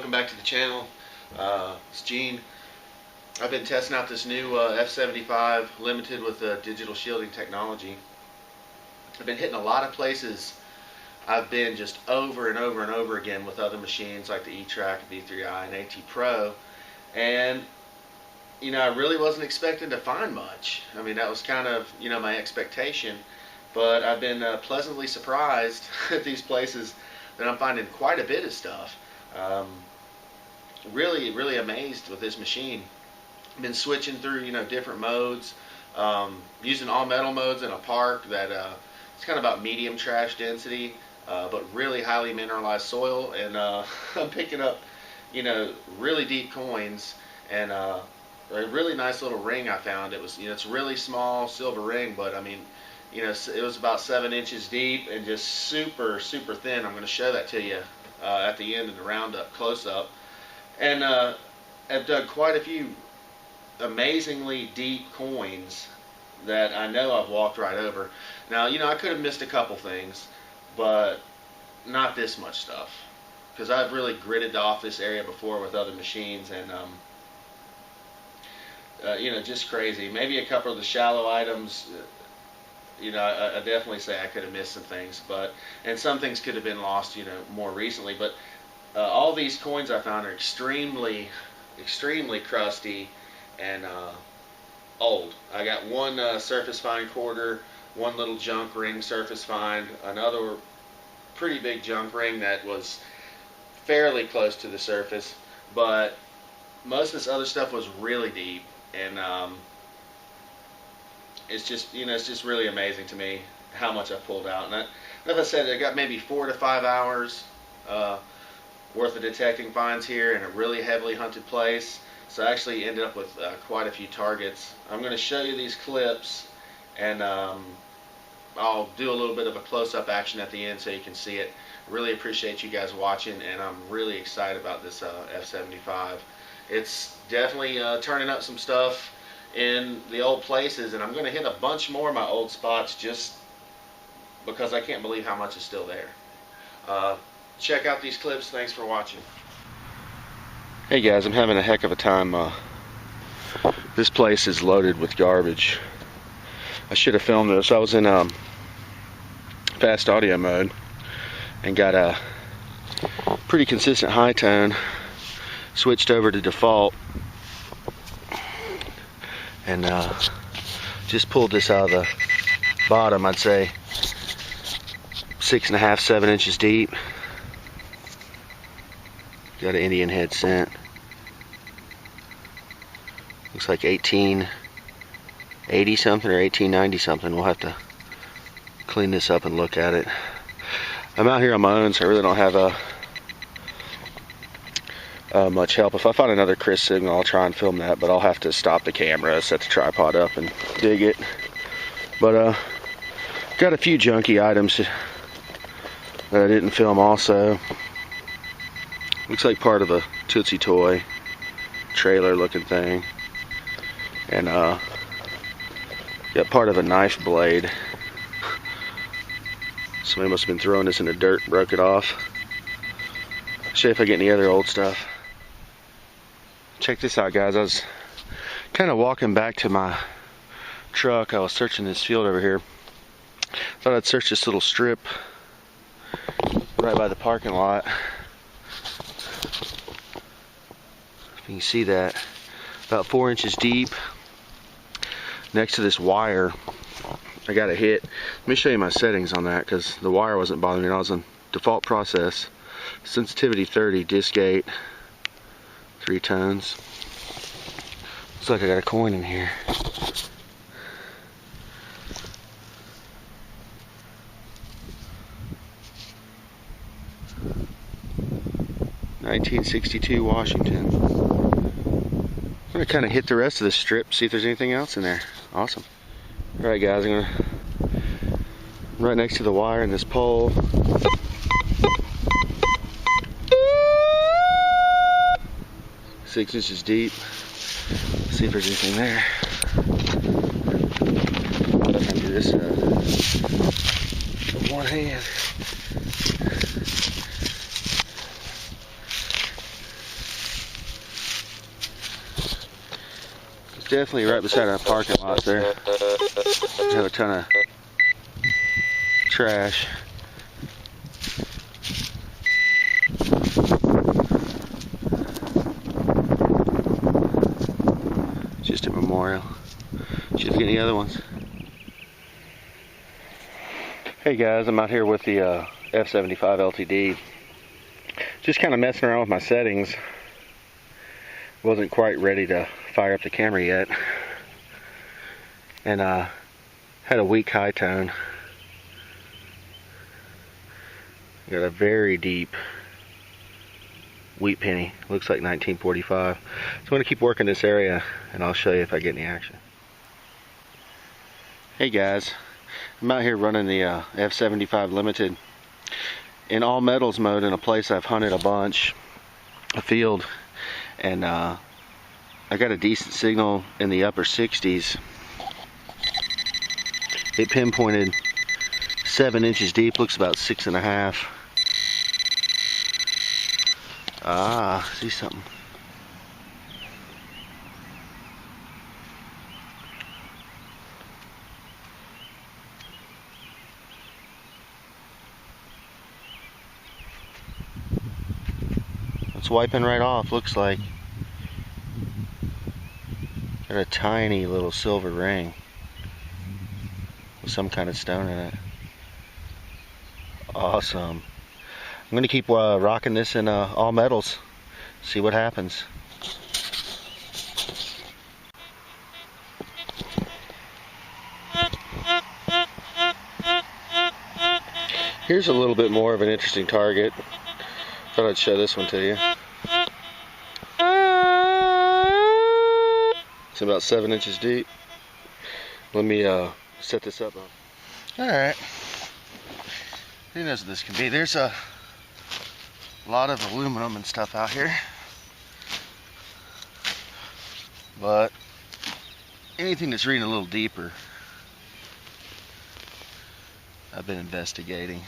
welcome back to the channel. It's Gene. I've been testing out this new F75 limited with digital shielding technology. I've been hitting a lot of places. I've been just over and over and over again with other machines like the E-Track, V3i, and AT Pro, and I really wasn't expecting to find much. I mean, that was kind of my expectation, but I've been pleasantly surprised at these places that I'm finding quite a bit of stuff. Really amazed with this machine. I've been switching through different modes, using all metal modes in a park that it's kind of about medium trash density, but really highly mineralized soil, and I'm picking up really deep coins, and a really nice little ring I found. It was it's a really small silver ring, but I mean it was about 7 inches deep and just super thin. I'm going to show that to you at the end of the Roundup close-up. And I've dug quite a few amazingly deep coins that I know I've walked right over. Now I could have missed a couple things, but not this much stuff, because I've really gridded off this area before with other machines, and just crazy. Maybe a couple of the shallow items, I definitely say I could have missed some things, and some things could have been lost more recently, but all these coins I found are extremely crusty and old. I got one surface find quarter, one little junk ring surface find, another pretty big junk ring that was fairly close to the surface, but most of this other stuff was really deep, and it's just really amazing to me how much I pulled out. And like I said, I got maybe 4 to 5 hours worth of detecting finds here in a really heavily hunted place. So I actually ended up with quite a few targets. I'm going to show you these clips, and I'll do a little bit of a close-up action at the end so you can see it. Really appreciate you guys watching, and I'm really excited about this F75. It's definitely turning up some stuff in the old places, and I'm going to hit a bunch more of my old spots just because I can't believe how much is still there. Check out these clips. Thanks for watching. Hey guys, I'm having a heck of a time. This place is loaded with garbage. I should have filmed this. I was in fast audio mode and got a pretty consistent high tone, switched over to default, and just pulled this out of the bottom. I'd say 6.5, 7 inches deep. Got an Indian head scent. Looks like 1880 something or 1890 something. We'll have to clean this up and look at it. I'm out here on my own, so I really don't have much help. If I find another crisp signal, I'll try and film that, but I'll have to stop the camera, set the tripod up, and dig it. But got a few junky items that I didn't film also. Looks like part of a Tootsie Toy trailer looking thing, and got part of a knife blade. Somebody must have been throwing this in the dirt, broke it off. See if I get any other old stuff. Check this out, guys. I was kind of walking back to my truck. I was searching this field over here. Thought I'd search this little strip right by the parking lot. You can see that about 4 inches deep next to this wire. I got a hit. Let me show you my settings on that, because the wire wasn't bothering me. I was on default process, sensitivity 30, disc 8, 3 tones. Looks like I got a coin in here. $1962 Washington. I'm going to kind of hit the rest of the strip, see if there's anything else in there. Awesome. Alright guys, I'm going to, right next to the wire in this pole. Six inches deep. See if there's anything there. I can do this with one hand. Definitely right beside our parking lot there. We have a ton of trash. Just a memorial. See if we get any other ones. Hey guys, I'm out here with the F75 LTD. Just kind of messing around with my settings. Wasn't quite ready to fire up the camera yet. And had a weak high tone. Got a very deep wheat penny. Looks like 1945. So I'm going to keep working this area and I'll show you if I get any action. Hey guys, I'm out here running the F75 Limited in all metals mode in a place I've hunted a bunch, a field, and I got a decent signal in the upper 60s. It pinpointed 7 inches deep, looks about 6.5. Ah, see something. It's wiping right off, looks like. Got a tiny little silver ring with some kind of stone in it. Awesome. I'm going to keep rocking this in all metals, see what happens. Here's a little bit more of an interesting target. Thought I'd show this one to you. It's about 7 inches deep. Let me set this up. Alright. Who knows what this can be? There's a lot of aluminum and stuff out here. But anything that's reading a little deeper, I've been investigating.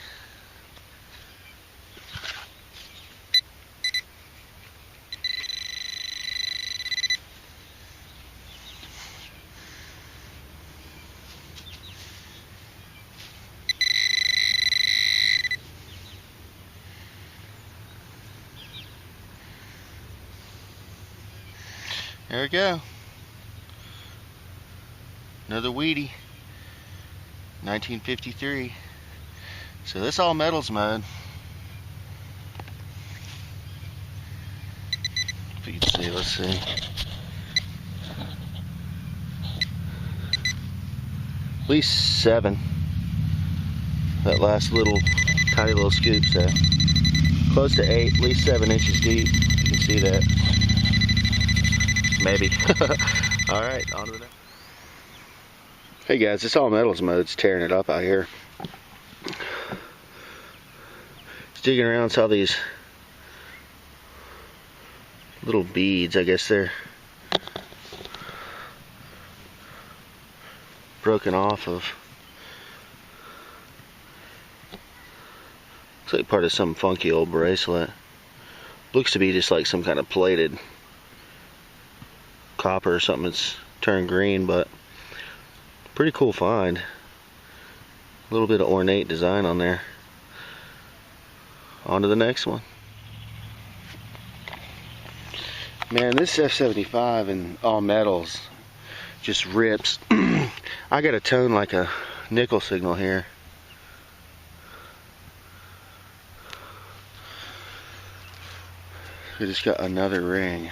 There we go. Another weedy. 1953. So this all metals mode. If you can see, let's see. At least 7. That last little tiny little scoop, so close to 8, at least 7 inches deep. You can see that. Maybe. Alright, on to the next. Hey guys, this all metals mode's tearing it up out here. Just digging around, saw these little beads. I guess they're broken off of. Looks like part of some funky old bracelet. Looks to be just like some kind of plated copper or something that's turned green, but pretty cool find. A little bit of ornate design on there. On to the next one. Man, this F75 in all metals just rips. I got a tone like a nickel signal here. We just got another ring.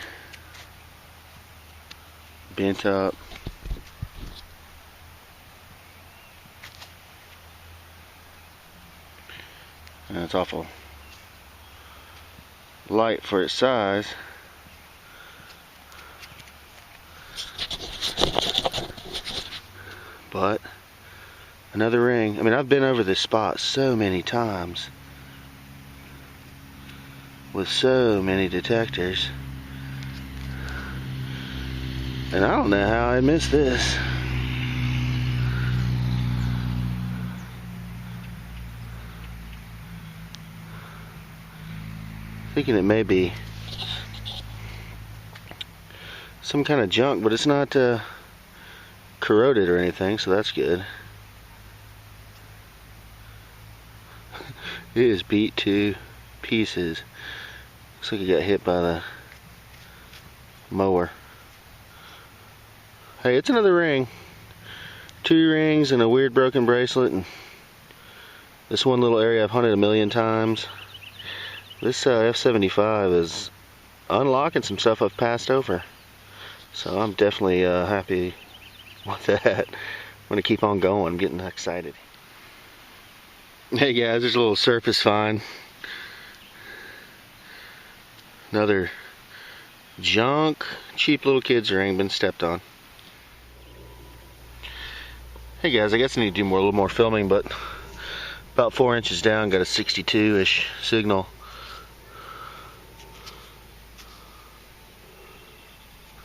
Bent up. And it's awful light for its size. But another ring. I mean, I've been over this spot so many times with so many detectors, and I don't know how I missed this. Thinking it may be some kind of junk, but it's not corroded or anything, so that's good. It is beat to pieces. Looks like it got hit by the mower. Hey, it's another ring. 2 rings and a weird broken bracelet, and this one little area I've hunted a million times. This F75 is unlocking some stuff I've passed over, so I'm definitely happy with that. I'm gonna keep on going. I'm getting excited. Hey guys, there's a little surface find. Another junk, cheap little kid's ring, been stepped on. Hey guys, I guess I need to do a little more filming, but about 4 inches down, got a 62-ish signal.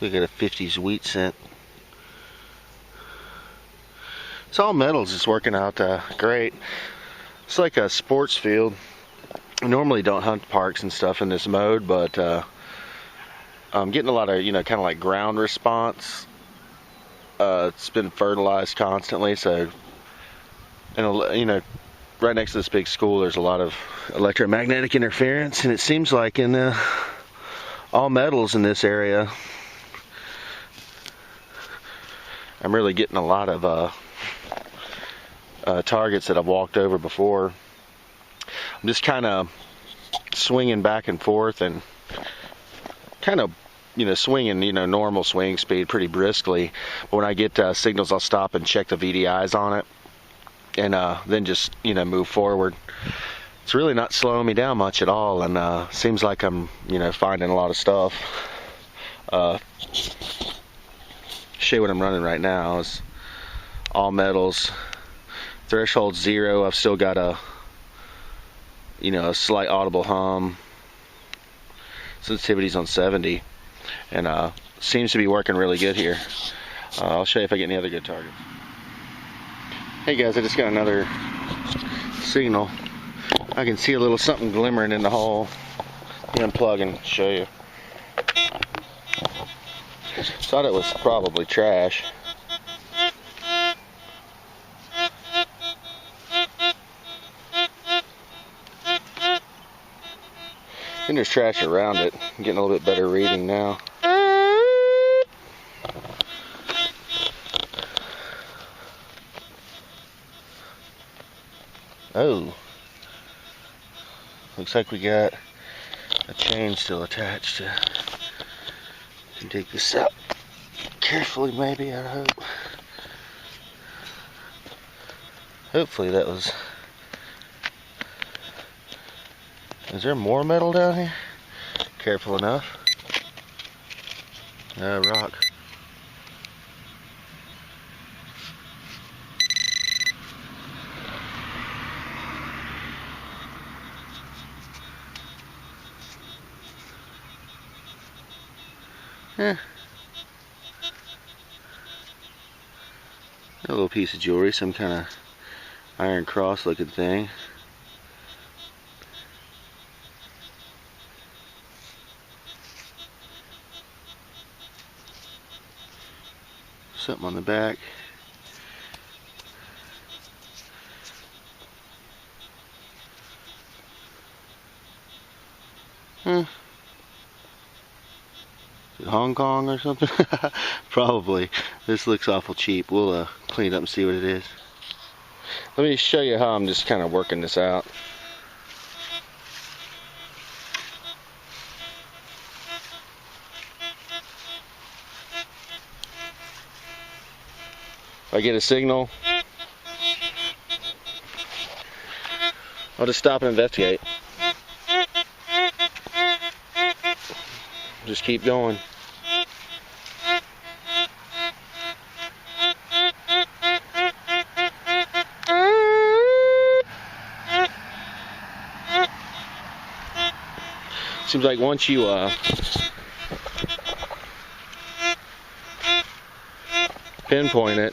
We got a 50s wheat scent. It's all metals. It's working out great. It's like a sports field. I normally don't hunt parks and stuff in this mode, but I'm getting a lot of, kind of like ground response. It's been fertilized constantly, so, and right next to this big school, there's a lot of electromagnetic interference, and it seems like in all metals in this area, I'm really getting a lot of targets that I've walked over before. I'm just kind of swinging back and forth and kind of, swinging, normal swing speed pretty briskly. But when I get signals, I'll stop and check the VDIs on it, and then just, move forward. It's really not slowing me down much at all, and seems like I'm, finding a lot of stuff. Show you what I'm running right now is all metals. Threshold 0. I've still got a a slight audible hum. Sensitivity's on 70, and seems to be working really good here. I'll show you if I get any other good targets. Hey guys, I just got another signal. I can see a little something glimmering in the hole. Unplug and show you. Thought it was probably trash. And there's trash around it. I'm getting a little bit better reading now. Oh. Looks like we got a chain still attached. Can take this out carefully, maybe, I hope. Hopefully that was... Is there more metal down here? Careful enough. Rock. A little piece of jewelry, some kind of iron cross looking thing. Something on the back. Is it Hong Kong or something? Probably. This looks awful cheap. We'll clean it up and see what it is. Let me show you how I'm just kind of working this out. If I get a signal, I'll just stop and investigate. Just keep going. Seems like once you pinpoint it,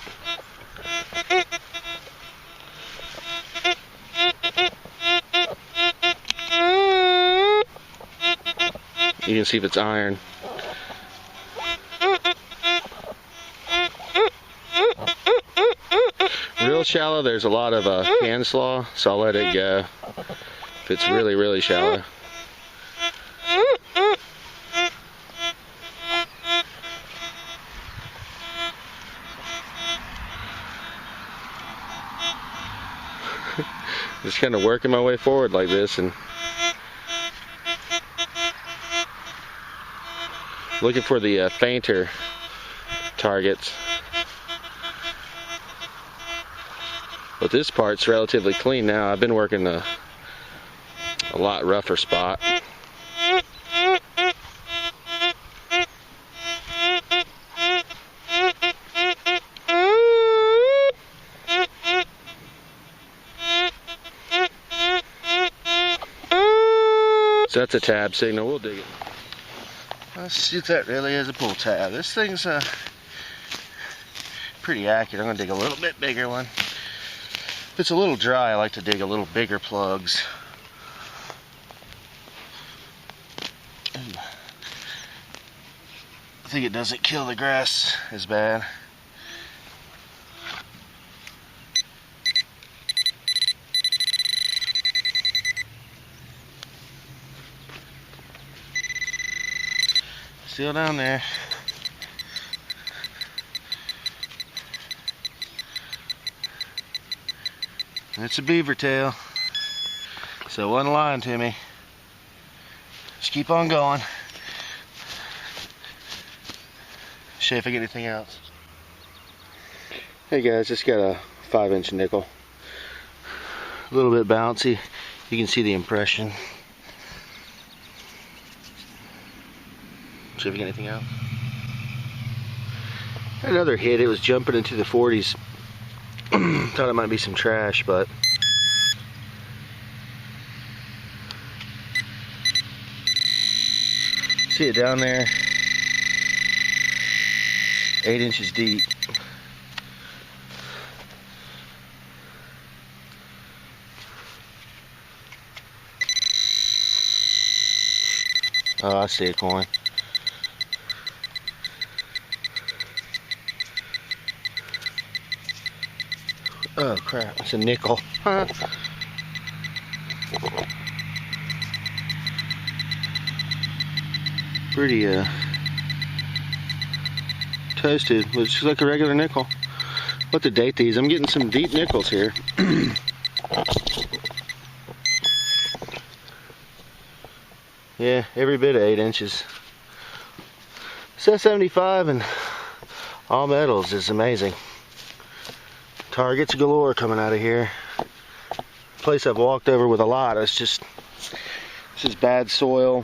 you can see if it's iron. real shallow, there's a lot of can slaw, so I'll let it go. If it's really, really shallow. Just kind of working my way forward like this and looking for the fainter targets. But this part's relatively clean now. I've been working a lot rougher spot. So that's a tab signal. We'll dig it. Let's see if that really is a pull tab. This thing's pretty accurate. I'm going to dig a little bit bigger one. If it's a little dry, I like to dig a little bigger plugs. I think it doesn't kill the grass as bad. Still down there. It's a beaver tail. So one line to me. Just keep on going. See if I get anything else. Hey guys, just got a 5-inch nickel. A little bit bouncy. You can see the impression. See if we get anything out. Another hit. It was jumping into the 40s. Thought it might be some trash, but see it down there. 8 inches deep. Oh, I see a coin. Oh crap, it's a nickel. Huh. Pretty toasted, but it's just like a regular nickel. What to date these? I'm getting some deep nickels here. Yeah, every bit of 8 inches. This F75 and all metals is amazing. Targets galore coming out of here. Place I've walked over with a lot. It's just, this is bad soil.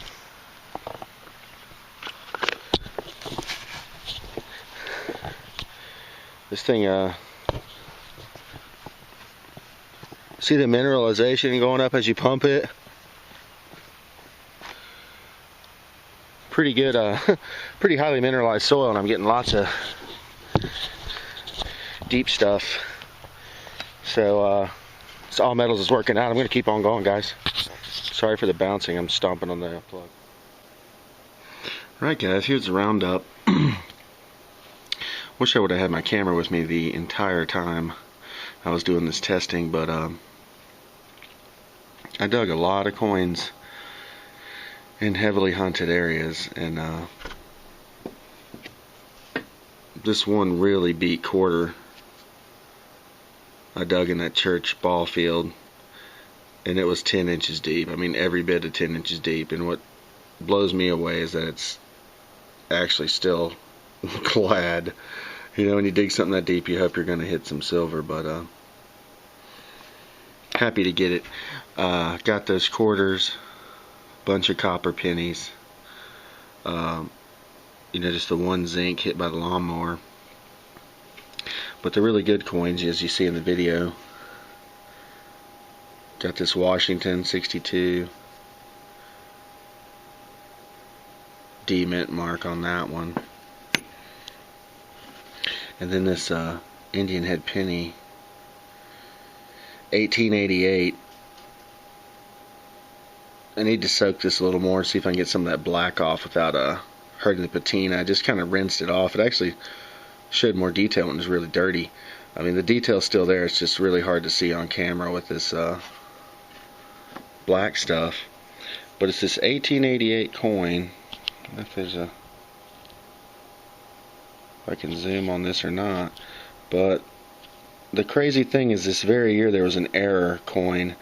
This thing, see the mineralization going up as you pump it? Pretty good, pretty highly mineralized soil, and I'm getting lots of deep stuff. So it's all metals is working out. I'm going to keep on going, guys. Sorry for the bouncing. I'm stomping on the plug. Alright guys, here's the Roundup. Wish I would have had my camera with me the entire time I was doing this testing, but I dug a lot of coins in heavily hunted areas, and this one really beat quarter. I dug in that church ball field, and it was 10 inches deep. I mean, every bit of 10 inches deep. And what blows me away is that it's actually still clad. You know, when you dig something that deep, you hope you're going to hit some silver. But happy to get it. Got those quarters, bunch of copper pennies. You know, just the one zinc hit by the lawnmower. But the really good coins, as you see in the video, got this Washington 62 D mint mark on that one, and then this Indian head penny 1888. I need to soak this a little more, see if I can get some of that black off without hurting the patina. I just kind of rinsed it off. It actually showed more detail when it was really dirty. I mean, the detail's still there. It's just really hard to see on camera with this black stuff. But it's this 1888 coin. If there's a, if I can zoom on this or not. But the crazy thing is, this very year there was an error coin,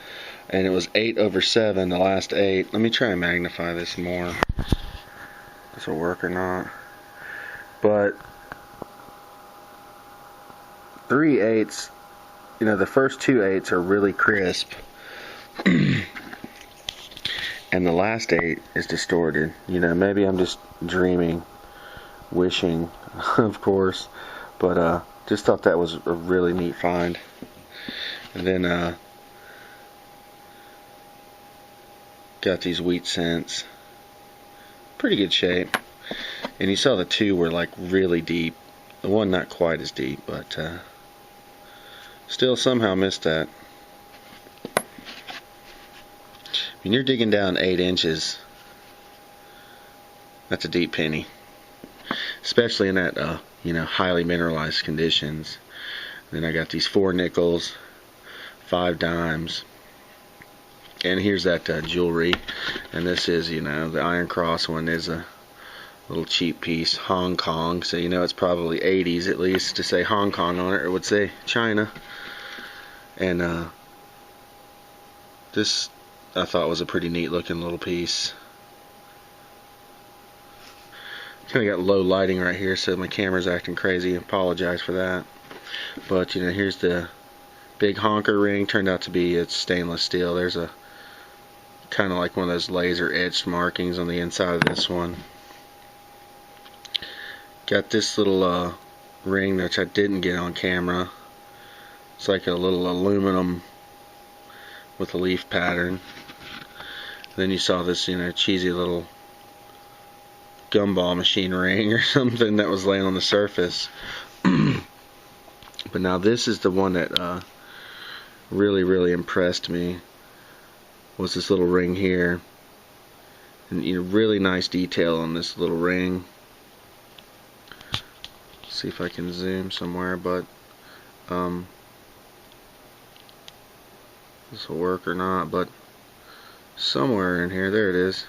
and it was 8/7, the last 8. Let me try and magnify this more. This will work or not. But 3/8, you know, the first 2 8s are really crisp. And the last 8 is distorted. You know, maybe I'm just dreaming, wishing, of course. But just thought that was a really neat find. And then got these wheat cents. Pretty good shape. And you saw the 2 were like really deep. The one not quite as deep, but still somehow missed that. When you're digging down 8 inches, that's a deep penny. Especially in that, you know, highly mineralized conditions. Then I got these 4 nickels, 5 dimes, and here's that jewelry. And this is, you know, the Iron Cross one is a little cheap piece, Hong Kong. So you know it's probably 80s at least to say Hong Kong on it, or it would say China. And this I thought was a pretty neat looking little piece. Kind of got low lighting right here, so my camera's acting crazy. I apologize for that. But you know, here's the big honker ring. Turned out to be, it's stainless steel. There's a kind of like one of those laser etched markings on the inside of this one. Got this little ring which I didn't get on camera. It's like a little aluminum with a leaf pattern. Then you saw this, you know, cheesy little gumball machine ring or something that was laying on the surface. But now this is the one that really impressed me. Was this little ring here. And you know, really nice detail on this little ring. See if I can zoom somewhere, but this will work or not, but somewhere in here, there it is.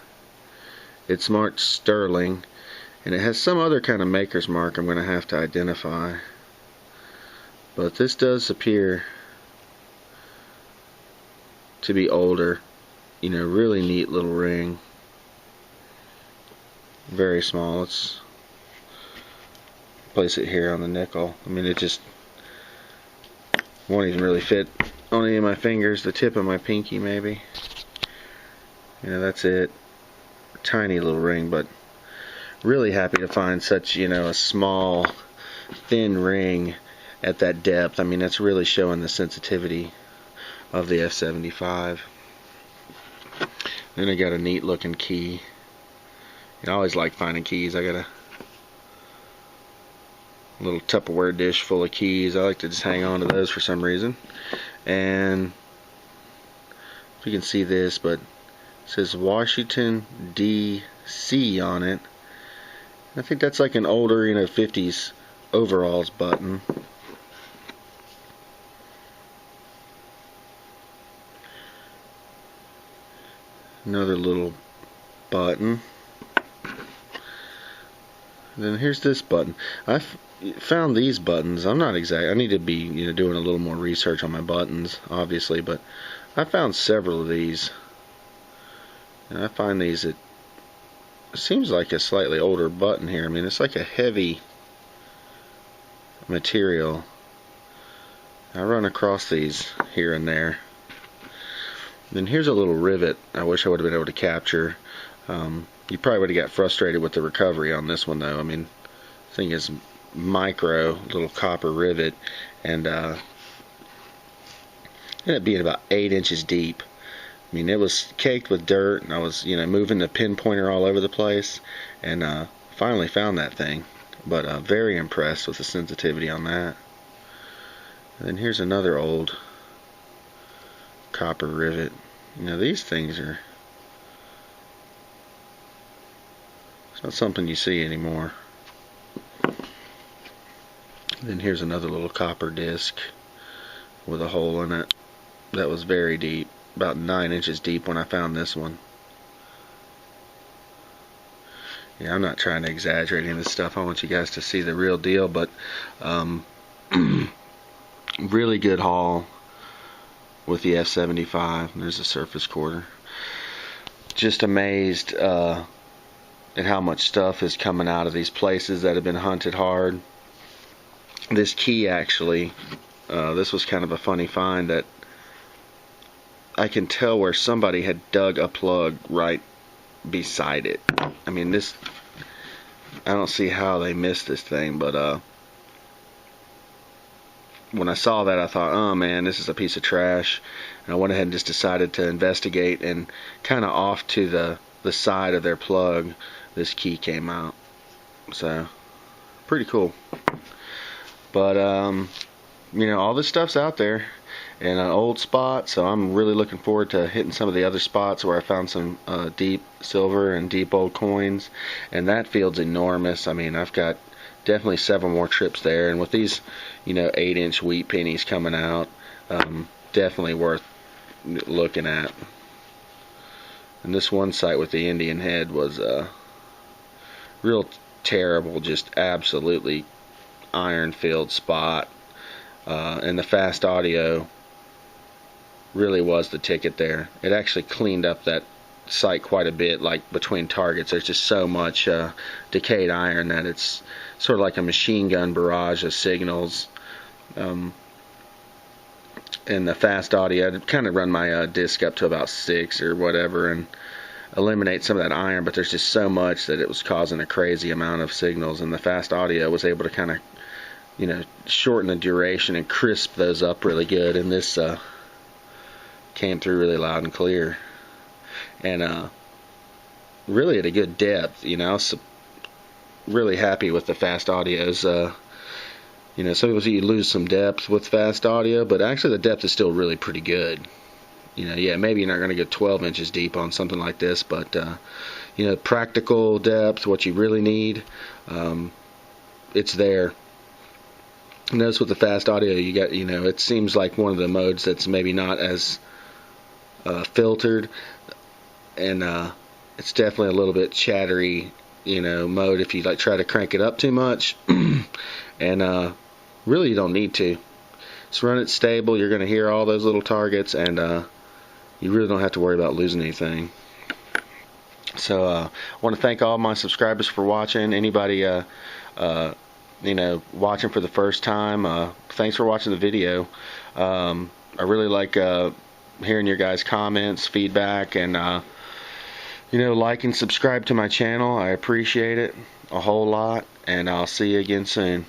It's marked sterling, and it has some other kind of maker's mark I'm going to have to identify. But this does appear to be older. You know, really neat little ring. Very small. Let's place it here on the nickel. I mean, it just won't even really fit on any of my fingers. The tip of my pinky, maybe. You know, that's it. Tiny little ring, but really happy to find such, you know, a small, thin ring at that depth. I mean, that's really showing the sensitivity of the F75. Then I got a neat looking key. I always like finding keys. I got a little Tupperware dish full of keys. I like to just hang on to those for some reason. And if you can see this, but it says Washington D.C. on it. I think that's like an older, you know, 50s overalls button. Another little button. Then here's this button. I found these buttons. I'm not exact. I need to be, you know, doing a little more research on my buttons, obviously, but I found several of these. And I find these, it seems like a slightly older button here. I mean, it's like a heavy material. I run across these here and there. Then here's a little rivet I wish I would have been able to capture. You probably would have got frustrated with the recovery on this one, though. I mean, the thing is micro, little copper rivet, and ended up being about 8 inches deep. I mean, it was caked with dirt, and I was, you know, moving the pinpointer all over the place, and finally found that thing. But very impressed with the sensitivity on that. And then here's another old copper rivet. You know, these things are, it's not something you see anymore. Then here's another little copper disc with a hole in it that was very deep, about 9 inches deep when I found this one. Yeah, I'm not trying to exaggerate any of this stuff. I want you guys to see the real deal, but really good haul with the F75. There's a surface quarter. Just amazed at how much stuff is coming out of these places that have been hunted hard. This key actually, this was kind of a funny find that I can tell where somebody had dug a plug right beside it. I mean, this, I don't see how they missed this thing, but when I saw that, I thought, oh man, this is a piece of trash. And I went ahead and just decided to investigate, and kind of off to the side of their plug, this key came out. So, pretty cool. But, you know, all this stuff's out there in an old spot, so I'm really looking forward to hitting some of the other spots where I found some deep silver and deep old coins. And that field's enormous. I mean, I've got definitely several more trips there, and with these, you know, 8-inch wheat pennies coming out, definitely worth looking at. And this one site with the Indian head was real terrible, just absolutely iron-filled spot, and the fast audio really was the ticket there. It actually cleaned up that site quite a bit. Like between targets, there's just so much decayed iron that it's sort of like a machine gun barrage of signals. And the fast audio, I'd kind of run my disc up to about 6 or whatever and eliminate some of that iron, but there's just so much that it was causing a crazy amount of signals, and the fast audio was able to kind of, you know, shorten the duration and crisp those up really good. And this came through really loud and clear, and really at a good depth, you know. So really happy with the fast audios. You know, some people say you lose some depth with fast audio, but actually the depth is still really pretty good. You know, yeah, maybe you're not going to get 12 inches deep on something like this, but you know, practical depth, what you really need, it's there. Notice with the fast audio, you got, you know, it seems like one of the modes that's maybe not as filtered, and it's definitely a little bit chattery, you know, mode if you like try to crank it up too much. And really you don't need to. Just run it stable. You're going to hear all those little targets, and you really don't have to worry about losing anything. So I want to thank all my subscribers for watching. Anybody you know, watching for the first time, thanks for watching the video. I really like hearing your guys' comments, feedback, and you know, like and subscribe to my channel. I appreciate it a whole lot, and I'll see you again soon.